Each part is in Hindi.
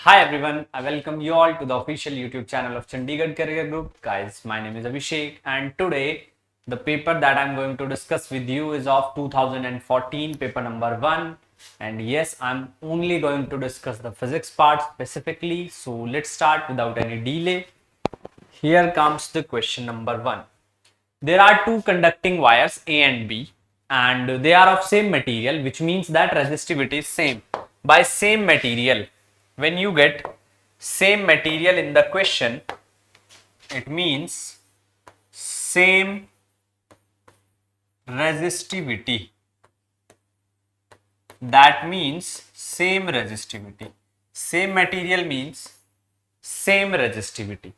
Hi everyone, I welcome you all to the official YouTube channel of Chandigarh Career Group. Guys, my name is Abhishek and today the paper that I'm going to discuss with you is of 2014, paper number 1. And yes, I'm only going to discuss the physics part specifically. So let's start without any delay. Here comes the question number 1. There are two conducting wires A and B and they are of same material, which means that resistivity is same. By same material, when you get same material in the question, it means same resistivity. That means same resistivity. Same material means same resistivity.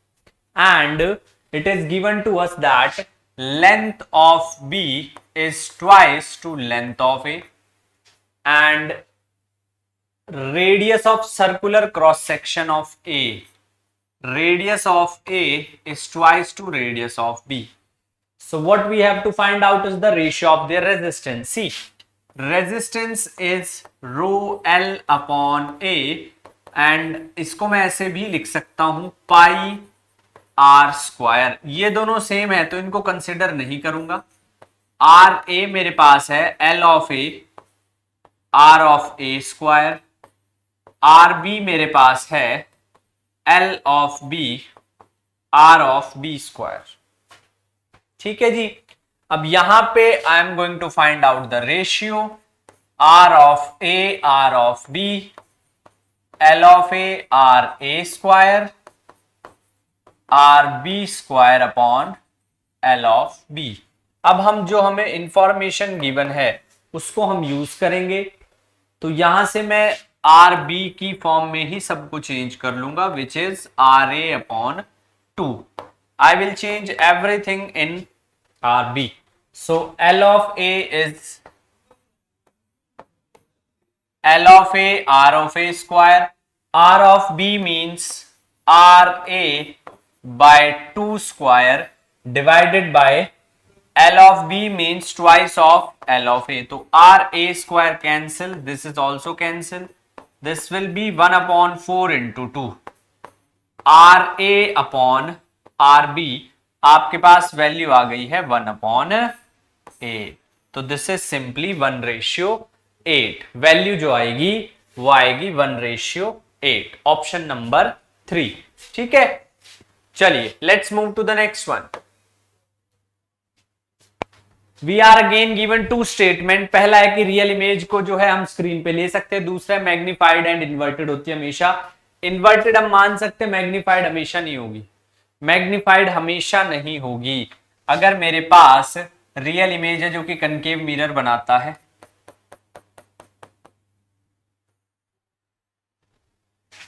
And it is given to us that length of B is twice to length of A and radius of circular cross section of A. Radius of A is twice to radius of B. So what we have to find out is the ratio of their resistance. See, resistance is rho L upon A and इसको मैं ऐसे भी लिख सकता हूं पाई आर स्क्वायर. ये दोनों सेम है तो इनको कंसिडर नहीं करूंगा. आर ए मेरे पास है L of A R of A square. R B मेरे पास है L of B R of B square. ठीक है जी. अब यहां पे I am going to find out the ratio R of A R of B L of A R A square R B square upon L of B. अब हम जो हमें इंफॉर्मेशन गिवन है उसको हम यूज करेंगे. तो यहां से मैं आर बी की फॉर्म में ही सबको चेंज कर लूंगा which is R A upon 2. I will change everything in R B. So L of A is L of A R of A square. R of B means R A by 2 square divided by L of B means twice of L of A. तो R A square cancel, this is also cancel. This will be 1 upon 4 into 2. R A upon R B आपके पास वैल्यू आ गई है 1 upon A. तो दिस इज सिंपली 1:8. वैल्यू जो आएगी वो आएगी 1:8. Option number 3. ठीक है. चलिए let's move to the next one. We are again given two statement. पहला है कि रियल इमेज को जो है हम स्क्रीन पे ले सकते हैं. दूसरा है मैग्नीफाइड एंड इन्वर्टेड होती है हमेशा. इन्वर्टेड हम मान सकते हैं, मैग्नीफाइड हमेशा नहीं होगी. मैग्नीफाइड हमेशा नहीं होगी. अगर मेरे पास रियल इमेज है जो कि कनकेव मिरर बनाता है,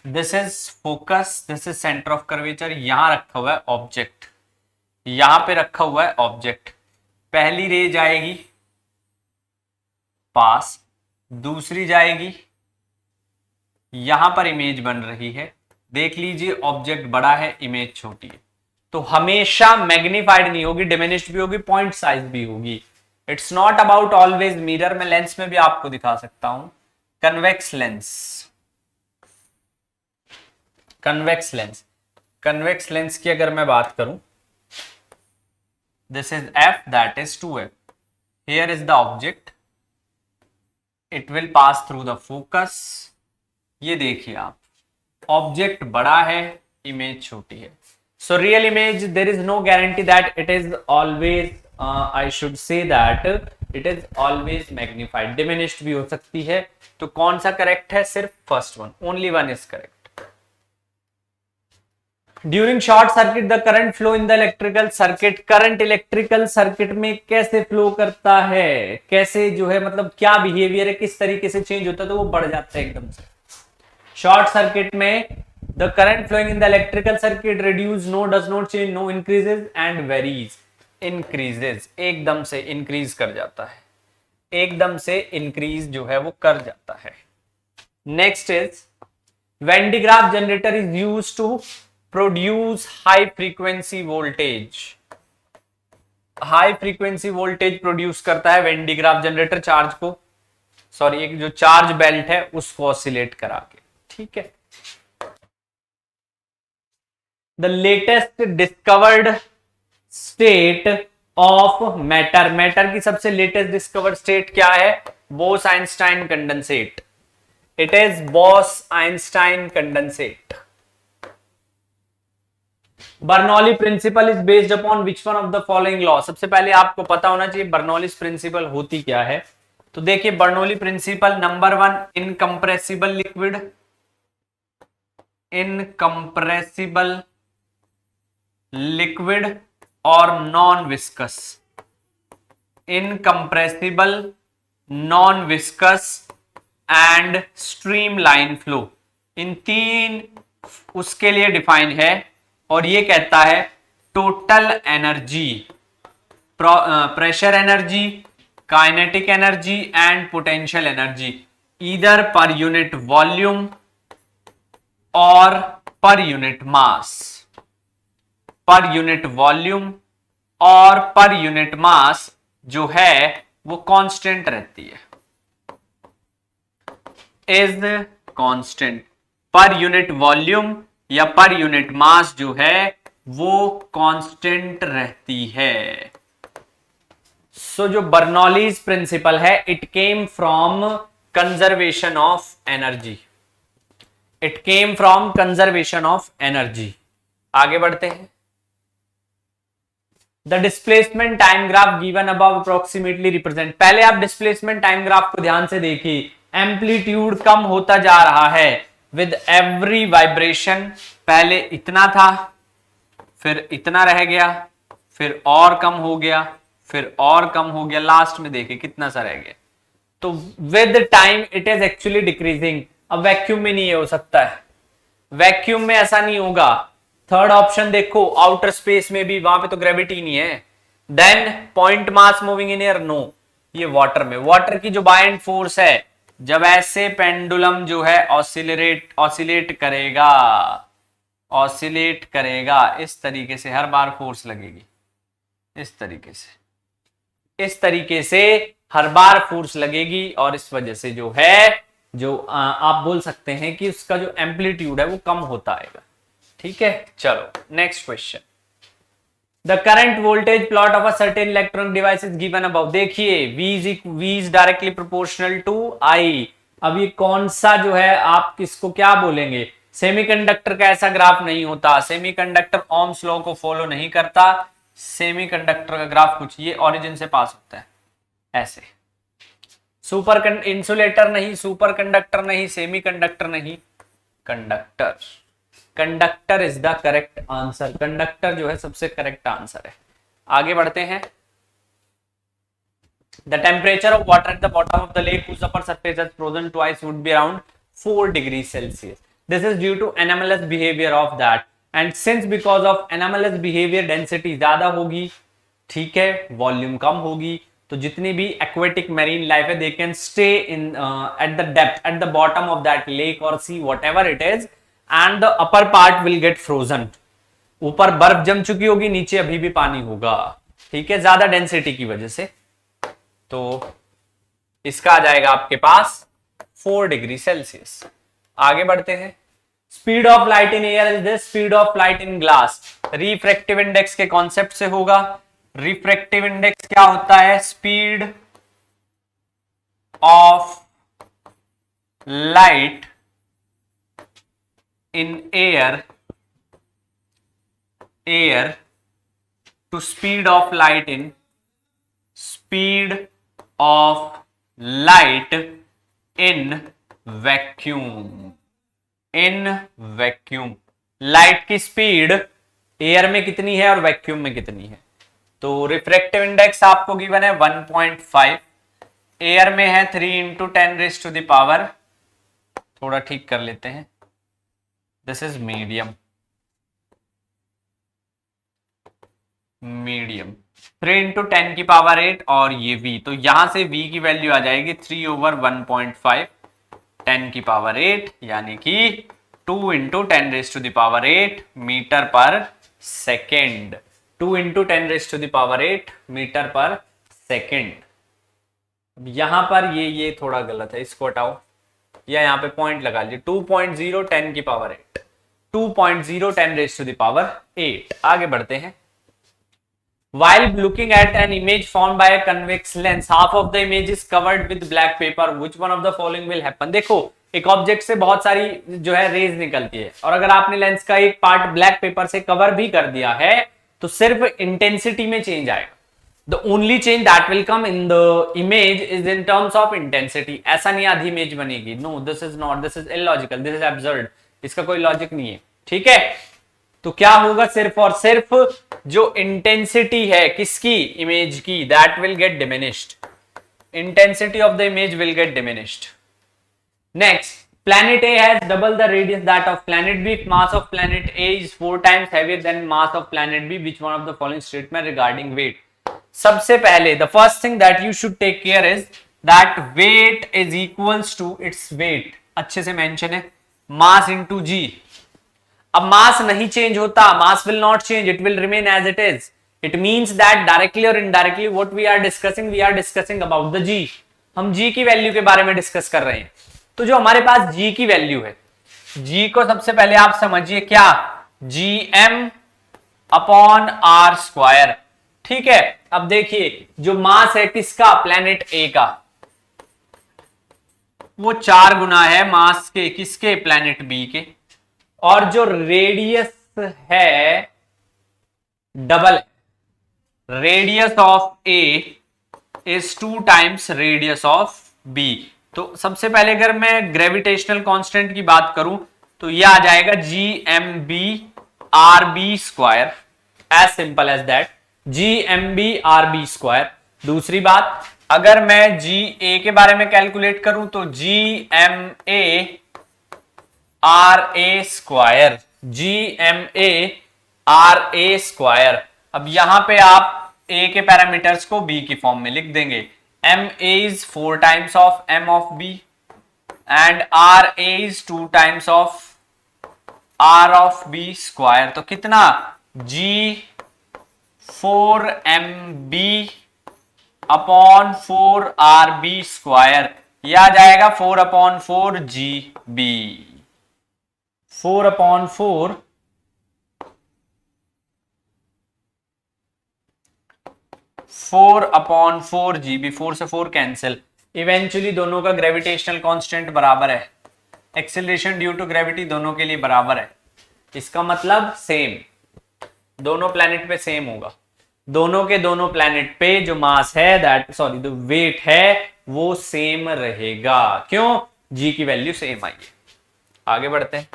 this is focus, this is centre of curvature. यहां रखा हुआ है ऑब्जेक्ट, यहां पे रखा हुआ है ऑब्जेक्ट. पहली रे जाएगी पास, दूसरी जाएगी यहां पर इमेज बन रही है. देख लीजिए ऑब्जेक्ट बड़ा है, इमेज छोटी है. तो हमेशा मैग्नीफाइड नहीं होगी, डिमिनिश्ड भी होगी, पॉइंट साइज भी होगी. It's not about always mirror. में लेंस में भी आपको दिखा सकता हूं. Convex lens, convex lens, convex lens की अगर मैं बात करूं, this is f, that is 2f. Here is the object, it will pass through the focus. ये देखिए आप, ऑब्जेक्ट बड़ा है, इमेज छोटी है. So real image there is no guarantee that it is always, I should say that it is always magnified. Diminished भी हो सकती है. तो कौन सा करेक्ट है? सिर्फ first one, only one is correct. During short circuit the current flow in the electrical circuit. Current electrical circuit में कैसे फ्लो करता है, कैसे जो है मतलब क्या बिहेवियर है, किस तरीके से चेंज होता है, तो वो बढ़ जाता है एकदम से. शॉर्ट सर्किट में the current flowing in the electrical circuit reduce, no, does not change, no, increases and varies. Increases, एकदम से इंक्रीज कर जाता है, एकदम से इंक्रीज जो है वो कर जाता है. Next is Van de Graaff generator is used to produce high frequency voltage. High frequency voltage produce करता है when D graph generator. Charge को, सॉरी, एक जो चार्ज बेल्ट है उसको ऑसिलेट करा के. ठीक है. The latest discovered state of matter, matter की सबसे लेटेस्ट डिस्कवर्ड स्टेट क्या है? Bose Einstein condensate, it is Bose Einstein condensate. Bernoulli principle is based upon which one of the following law? सबसे पहले आपको पता होना चाहिए बर्नौली प्रिंसिपल होती क्या है। तो देखिए Bernoulli principle, number one, incompressible liquid, incompressible liquid और non viscous, incompressible, non viscous and streamline flow, इन तीन उसके लिए डिफाइन है। और ये कहता है total energy, pressure energy, kinetic energy and potential energy, either per unit volume और पर यूनिट मास, पर यूनिट वॉल्यूम और पर यूनिट मास जो है वो कांस्टेंट रहती है, इज कांस्टेंट। पर यूनिट वॉल्यूम या पर यूनिट मास जो है वो कांस्टेंट रहती है। सो जो बर्नौलीज प्रिंसिपल है, it came from conservation of energy, it came from conservation of energy. आगे बढ़ते हैं। The displacement time graph given above approximately represent, पहले आप डिस्प्लेसमेंट टाइम ग्राफ को ध्यान से देखिए, एम्पलीट्यूड कम होता जा रहा है विद एवरी वाइब्रेशन। पहले इतना था, फिर इतना रह गया, फिर और कम हो गया, फिर और कम हो गया, लास्ट में देखिए कितना सा रह गया। तो with time it is actually decreasing. अब वैक्यूम में नहीं हो सकता है, वैक्यूम में ऐसा नहीं होगा। थर्ड ऑप्शन देखो, आउटर स्पेस में भी, वहां पे तो ग्रेविटी नहीं है। Then point mass moving in air, no. ये वाटर में, वाटर की जो बायंट फोर्स है, जब ऐसे पेंडुलम जो है ऑसिलेट करेगा, ऑसिलेट करेगा, इस तरीके से हर बार फोर्स लगेगी, इस तरीके से, इस तरीके से हर बार फोर्स लगेगी। और इस वजह से जो है, जो आप बोल सकते हैं कि उसका जो एम्पलीट्यूड है वो कम होता आएगा। ठीक है, चलो next question. The current voltage plot of a certain electronic device is given above. देखिए V is directly proportional to I। अब ये कौन सा जो है, आप किसको क्या बोलेंगे? सेमीकंडक्टर का ऐसा ग्राफ नहीं होता, सेमीकंडक्टर ओम्स लॉ को फॉलो नहीं करता। सेमीकंडक्टर का ग्राफ कुछ ये ओरिजिन से पास होता है ऐसे। इंसुलेटर नहीं, सुपर कंडक्टर नहीं, सेमीकंडक्टर नहीं, conductor. Conductor is the correct answer, conductor जो है सबसे करेक्ट आंसर है। आगे बढ़ते हैं। The temperature of water at the bottom of the lake whose upper surface has frozen twice would be around 4 degrees Celsius. This is due to anomalous behavior of that, and since because of anomalous behavior density ज्यादा होगी, ठीक है, वॉल्यूम कम होगी, तो जितनी भी एक्वेटिक मैरीन लाइफ है they can stay in at the depth, at the bottom of that lake और sea, whatever it is, and the upper part will get frozen. ऊपर बर्फ जम चुकी होगी, नीचे अभी भी पानी होगा, ठीक है, ज्यादा डेंसिटी की वजह से। तो इसका आ जाएगा आपके पास 4 डिग्री सेल्सियस। आगे बढ़ते हैं। Speed of light in air is the speed of light in glass. Refractive index के कॉन्सेप्ट से होगा। रिफ्रैक्टिव इंडेक्स क्या होता है? Speed of light in air to speed of light in vacuum। Light की स्पीड एयर में कितनी है और वैक्यूम में कितनी है? तो रिफ्रैक्टिव इंडेक्स आपको गिवन है 1.5, एयर में है 3 × 10⁻⁴। थोड़ा ठीक कर लेते हैं, दिस इज मीडियम, 3 × 10⁸ और ये v, तो यहां से v की वैल्यू आ जाएगी 3/1.5 10⁸, यानी कि 2 × 10⁸ मीटर पर सेकेंड, 2 × 10⁸ मीटर पर सेकेंड। यहां पर ये थोड़ा गलत है, इसको हटाओ या यहां पे पॉइंट लगा लीजिए, 2.0 10⁸। 2.0 10 raised to the power 8। आगे बढ़ते हैं। While looking at an image formed by a convex lens, half of the image is covered with black paper. Which one of the following will happen? देखो, एक ऑब्जेक्ट से बहुत सारी जो है रेज निकलती है, और अगर आपने लेंस का एक पार्ट ब्लैक पेपर से कवर भी कर दिया है तो सिर्फ इंटेंसिटी में चेंज आएगा। The only change that will come in the image is in terms of intensity। ऐसा नहीं आधी इमेज बनेगी। No, this is not, this is illogical, this is absurd। इसका कोई लॉजिक नहीं है, ठीक है। तो क्या होगा, सिर्फ और सिर्फ जो इंटेंसिटी है किसकी, इमेज की, that will get diminished. Intensity of the image will get diminished. Next, planet A has double the radius that of planet B. If mass of planet A is 4 times heavier than mass of planet B, which one of the following statement regarding weight? सबसे पहले the first thing that you should take care is that weight is equals to its weight। अच्छे से मेंशन है, mass into g। अब मास नहीं चेंज होता, mass will not change, it will remain as it is. It means that directly और indirectly what we are discussing about the G. हम जी की वैल्यू के बारे में डिस्कस कर रहे हैं। तो जो हमारे पास जी की वैल्यू है, जी को सबसे पहले आप समझिए क्या, G M upon R square, ठीक है। अब देखिए जो मास है किसका, प्लेनेट ए का, वो 4 गुना है मास के किसके, प्लेनेट बी के। और जो रेडियस है double, radius of A is 2 times radius of B. तो सबसे पहले अगर मैं ग्रेविटेशनल कांस्टेंट की बात करूं तो यह आ जाएगा G M B R B square, as simple as that, G M B R B square. दूसरी बात, अगर मैं जी ए के बारे में कैलकुलेट करूं तो G M A R A square, G M A R A square. अब यहां पे आप ए के पैरामीटर्स को बी की फॉर्म में लिख देंगे। M A is 4 times of M of B and R A is 2 times of R of B square. तो कितना, G 4 M B upon 4 R B square, यह आ जाएगा 4 upon 4 G B, 4 upon 4 4 GB, 4 से 4 कैंसिल। इवेंचुअली दोनों का ग्रेविटेशनल कांस्टेंट बराबर है, एक्सेलरेशन ड्यू टू ग्रेविटी दोनों के लिए बराबर है। इसका मतलब सेम, दोनों प्लैनेट पे सेम होगा। दोनों के दोनों प्लैनेट पे जो मास है दैट सॉरी जो वेट है वो सेम रहेगा। क्यों, जी की वैल्यू सेम आई है। आगे बढ़ते हैं।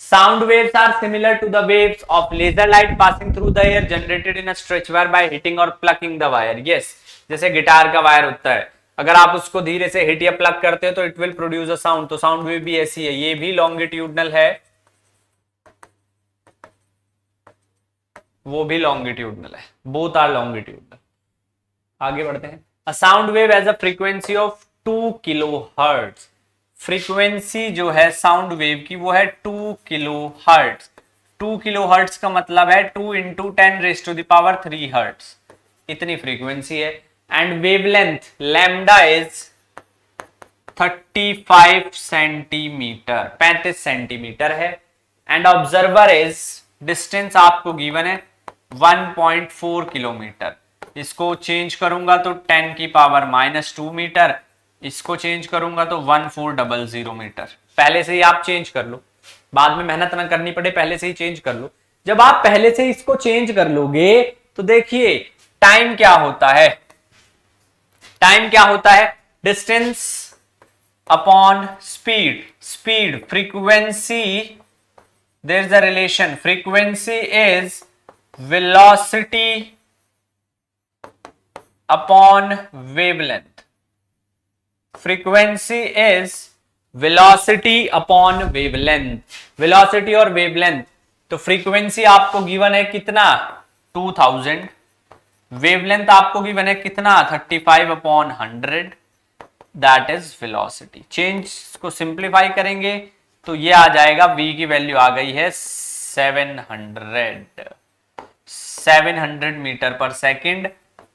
Sound waves are similar to the waves of laser light passing through the air generated in a stretch wire by hitting or plucking the wire। Yes, जैसे गिटार का वायर होता है, अगर आप उसको धीरे से हिट या प्लग करते हो तो it will produce a sound. तो साउंड वेव भी ऐसी है, ये भी लॉन्गिट्यूडनल है, वो भी लॉन्गिट्यूडनल है, बोथ आर लॉन्गिट्यूडनल। आगे बढ़ते हैं। A sound wave has a frequency of 2 kilohertz. Frequency जो है साउंड वेव की वो है 2 किलोहर्ट्ज। 2 किलोहर्ट्ज का मतलब है 2 into 10 raise to the power 3 hertz, इतनी फ्रीक्वेंसी है। And wavelength lambda is 35 centimetre, 35 centimetre है। एंड ऑब्जर्वर इज, डिस्टेंस आपको गिवन है 1.4 किलोमीटर। इसको चेंज करूंगा तो 10 की पावर -2 मीटर, इसको चेंज करूंगा तो 1400 मीटर। पहले से ही आप चेंज कर लो, बाद में मेहनत ना करनी पड़े, पहले से ही चेंज कर लो। जब आप पहले से इसको चेंज कर लोगे तो देखिए टाइम क्या होता है, टाइम क्या होता है, distance upon speed. Speed, frequency, there is a relation, frequency is velocity upon wavelength. Frequency is velocity upon wavelength, velocity और वेवलेंथ। तो फ्रीक्वेंसी आपको गिवन है कितना, 2000, वेवलेंथ आपको गिवन है कितना, 35 upon 100, that is velocity. Change को सिंप्लीफाई करेंगे तो ये आ जाएगा, v की वैल्यू आ गई है 700 मीटर पर सेकेंड।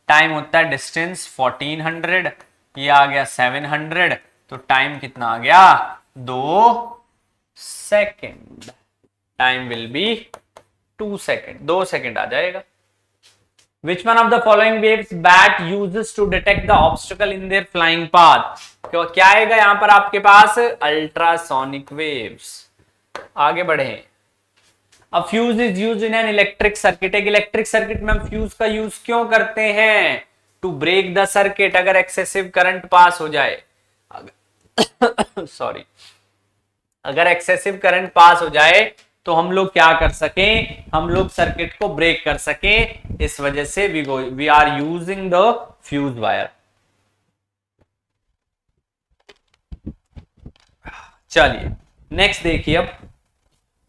टाइम होता है डिस्टेंस 1400, ये आ गया 700, तो टाइम कितना आ गया, 2 second, time will be 2 second, 2 second आ जाएगा। Which one of the following waves bat uses to detect the obstacle in their flying path? क्या आएगा यहां पर आपके पास? Ultrasonic waves. आगे बढ़े। A fuse is used in an electric circuit. एक इलेक्ट्रिक सर्किट में हम फ्यूज का यूज क्यों करते हैं? टू ब्रेक द सर्किट, अगर एक्सेसिव करंट पास हो जाए, सॉरी, अगर एक्सेसिव करंट पास हो जाए तो हम लोग क्या कर सकें? हम लोग सर्किट को ब्रेक कर सकें। इस वजह से we are using the fuse wire. चलिए नेक्स्ट देखिए। अब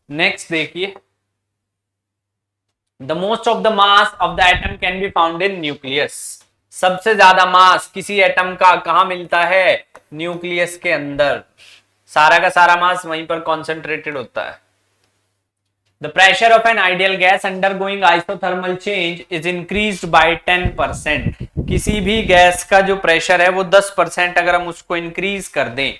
नेक्स्ट देखिए, the most of the mass of the atom can be found in nucleus. सबसे ज्यादा मास किसी एटम का कहां मिलता है? न्यूक्लियस के अंदर। सारा का सारा मास वहीं पर कॉन्सेंट्रेटेड होता है। The pressure of an ideal gas undergoing isothermal change is increased by 10%. किसी भी गैस का जो प्रेशर है वो 10% अगर हम उसको इंक्रीज कर दें,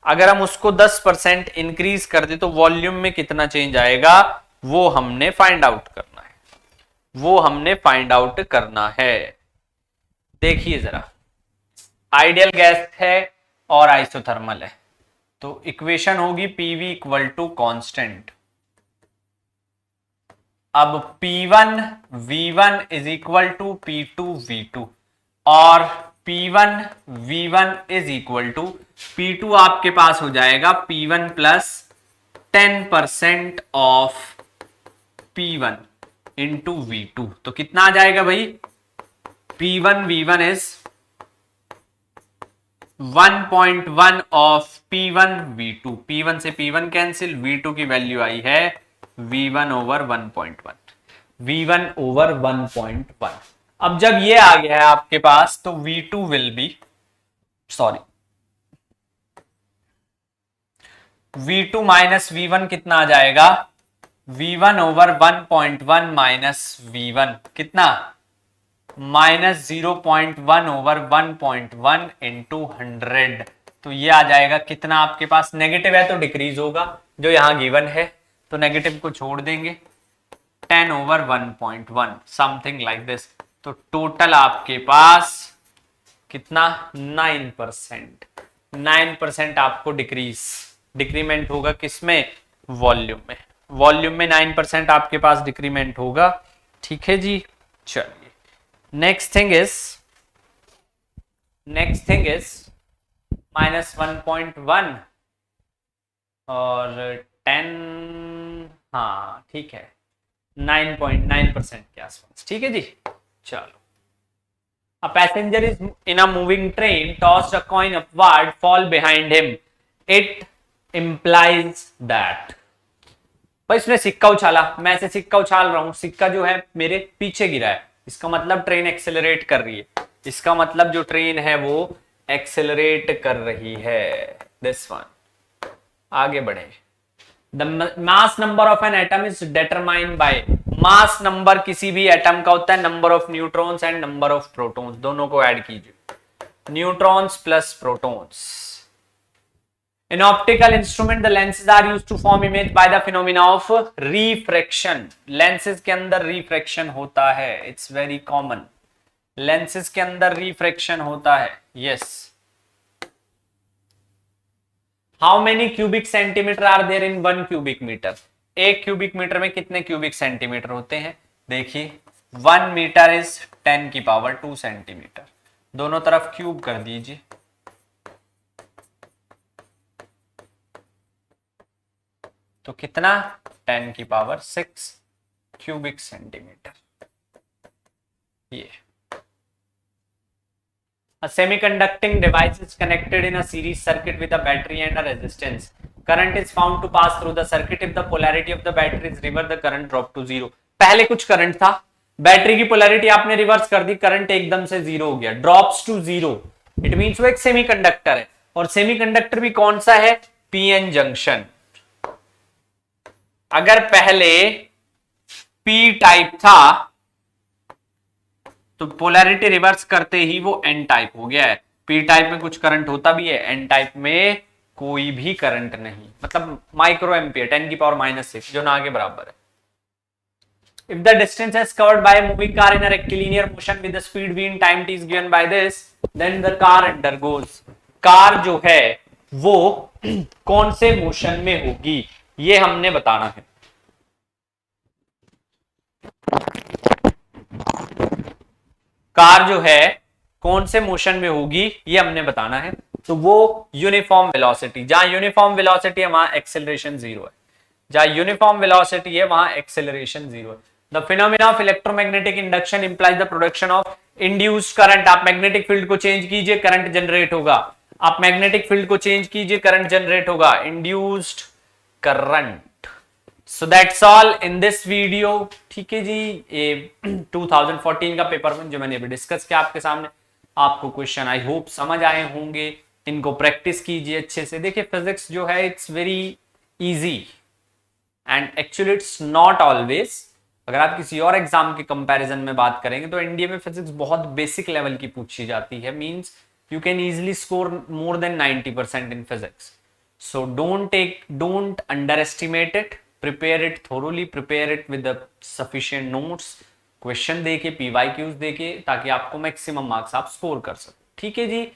अगर हम उसको 10% इंक्रीज कर दें तो वॉल्यूम में कितना चेंज आएगा वो हमने फाइंड आउट करना है, वो हमने फाइंड आउट करना है। देखिए जरा, आइडियल गैस है और आइसोथर्मल है तो इक्वेशन होगी पीवी इक्वल टू कांस्टेंट। अब P1 V1 is equal to P2 V2 और P1 V1 is equal to P2 आपके पास हो जाएगा P1 plus 10% of P1 into V2। तो कितना आ जाएगा भाई? P1 V1 is 1.1 of P1 V2। P1 से P1 कैंसिल, V2 की वैल्यू आई है V1 ओवर 1.1, V1 ओवर 1.1। अब जब ये आ गया है आपके पास तो V2 will be, sorry, V2 minus V1 कितना आ जाएगा? V1 ओवर 1.1 माइनस V1 कितना? Minus 0.1 over 1.1 into 100। तो ये आ जाएगा कितना आपके पास? नेगेटिव है तो डिक्रीज होगा, जो यहां गिवन है तो नेगेटिव को छोड़ देंगे, 10 ओवर 1.1 समथिंग लाइक दिस। तो टोटल आपके पास कितना? 9%। 9% आपको डिक्रीमेंट होगा किसमें? वॉल्यूम में। वॉल्यूम में 9% आपके पास डिक्रीमेंट होगा। ठीक है जी। चलिए नेक्स्ट थिंग इज माइनस 1.1 और 10, हाँ ठीक है, 9.9% के आसपास। ठीक है जी। चलो, a passenger is in a moving train tossed a coin upward fall behind him, it implies that। भाई इसने सिक्का उछाला, मैं ऐसे सिक्का उछाल रहा हूं, सिक्का जो है मेरे पीछे गिरा है, इसका मतलब ट्रेन एक्सेलरेट कर रही है, इसका मतलब जो ट्रेन है वो एक्सेलरेट कर रही है। This one. आगे बढ़े। The mass number of an atom is determined by, mass number किसी भी एटम का होता है number of neutrons and number of protons, दोनों को ऐड कीजिए, neutrons plus protons. In optical instrument the lenses are used to form image by the phenomena of refraction। lenses के अंदर refraction होता है, it's very common। lenses के अंदर refraction होता है, yes। How many cubic centimeter are there in 1 cubic meter? एक क्यूबिक मीटर में कितने क्यूबिक सेंटीमीटर होते हैं? देखिए 1 मीटर इज 10 की पावर 2 सेंटीमीटर, दोनों तरफ क्यूब कर दीजिए। तो कितना? 10 की पावर 6 क्यूबिक सेंटीमीटर। ये A semiconducting device is connected in a series circuit with a battery and a resistance. Current is found to pass through the circuit if the polarity of the battery is reversed, the current drop to zero। पहले कुछ करंट था, बैटरी की पोलैरिटी आपने रिवर्स कर दी, करंट एकदम से जीरो हो गया, drops to zero. It means वो एक सेमीकंडक्टर है, और सेमीकंडक्टर भी कौन सा है? PN junction. अगर पहले पी टाइप था तो पोलैरिटी रिवर्स करते ही वो एन टाइप हो गया है। पी टाइप में कुछ करंट होता भी है, एन टाइप में कोई भी करंट नहीं, मतलब माइक्रो एम्पियर 10⁻⁶ जो ना के बराबर है। If the distance is covered by a moving car in a rectilinear motion with the speed v in time t is given by this, then the car undergoes, car जो है वो कौन से मोशन में होगी ये हमने बताना है। कार जो है कौन से मोशन में होगी ये हमने बताना है। तो वो यूनिफॉर्म वेलोसिटी, जहां यूनिफॉर्म वेलोसिटी है वहां एक्सेलरेशन 0 है, जहां यूनिफॉर्म वेलोसिटी है वहां एक्सेलरेशन 0 है। The phenomena of electromagnetic induction implies the production of induced current. आप मैग्नेटिक फील्ड को चेंज कीजिए, करंट जनरेट होगा। आप मैग्नेटिक फील्ड को चेंज कीजिए, करंट जनरेट होगा, induced current. So that's all in this video. ठीक है जी, ये 2014 का पेपर में जो मैंने अभी डिस्कस किया आपके सामने, आपको क्वेश्चन आई होप समझ आए होंगे। इनको प्रैक्टिस कीजिए अच्छे से। देखिए फिजिक्स जो है it's very easy and actually it's not always. अगर आप किसी और एग्जाम के कंपैरिजन में बात करेंगे तो एनडीए में फिजिक्स बहुत बेसिक लेवल की पूछी जाती है, means you can easily score more than 90% in physics. So don't under estimate it, prepare it thoroughly, prepare it with sufficient notes, question देके, पीवाईक्यूज देके, ताकि आपको मैक्सिमम मार्क्स आप स्कोर कर सको। ठीक है जी,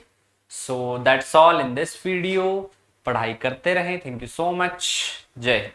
so that's all in this video. पढ़ाई करते रहें। Thank you so much. जय हिंद।